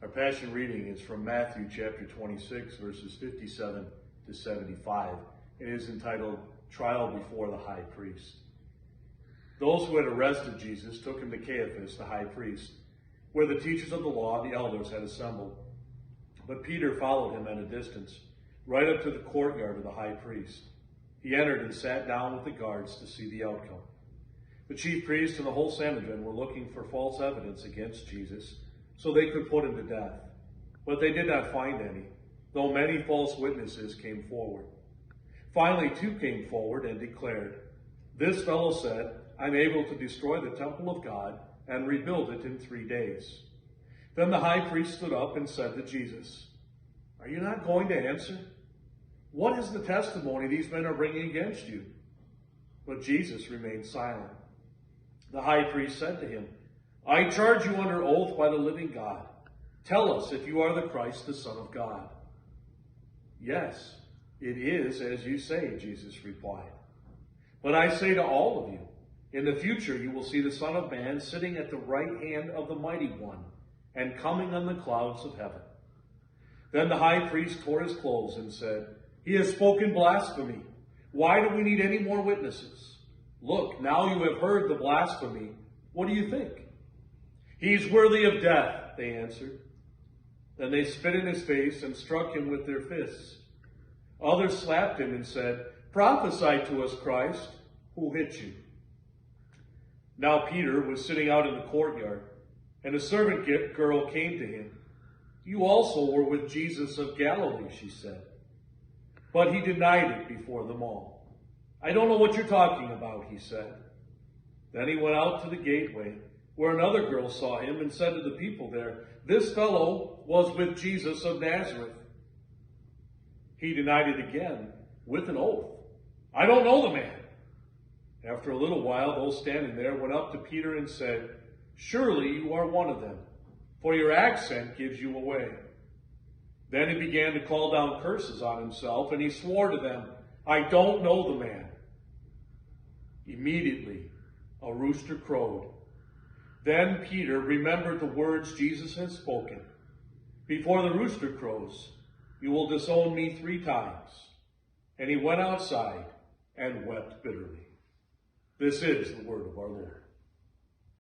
Our Passion reading is from Matthew chapter 26, verses 57 to 75. It is entitled, Trial Before the High Priest. Those who had arrested Jesus took him to Caiaphas, the high priest, where the teachers of the law and the elders had assembled. But Peter followed him at a distance, right up to the courtyard of the high priest. He entered and sat down with the guards to see the outcome. The chief priests and the whole Sanhedrin were looking for false evidence against Jesus, so they could put him to death. But they did not find any, though many false witnesses came forward. Finally, two came forward and declared, "This fellow said, I'm able to destroy the temple of God and rebuild it in 3 days." Then the high priest stood up and said to Jesus, "Are you not going to answer? What is the testimony these men are bringing against you?" But Jesus remained silent. The high priest said to him, "I charge you under oath by the living God. Tell us if you are the Christ, the Son of God." "Yes, it is as you say," Jesus replied. "But I say to all of you, in the future you will see the Son of Man sitting at the right hand of the Mighty One and coming on the clouds of heaven." Then the high priest tore his clothes and said, "He has spoken blasphemy. Why do we need any more witnesses? Look, now you have heard the blasphemy. What do you think?" "He's worthy of death," they answered. Then they spit in his face and struck him with their fists. Others slapped him and said, "Prophesy to us, Christ. Who hit you?" Now Peter was sitting out in the courtyard, and a servant girl came to him. "You also were with Jesus of Galilee," she said. But he denied it before them all. "I don't know what you're talking about," he said. Then he went out to the gateway, where another girl saw him and said to the people there, "This fellow was with Jesus of Nazareth." He denied it again with an oath. "I don't know the man." After a little while, those standing there went up to Peter and said, "Surely you are one of them, for your accent gives you away." Then he began to call down curses on himself, and he swore to them, "I don't know the man." Immediately, a rooster crowed. Then Peter remembered the words Jesus had spoken. "Before the rooster crows, you will disown me 3 times." And he went outside and wept bitterly. This is the word of our Lord.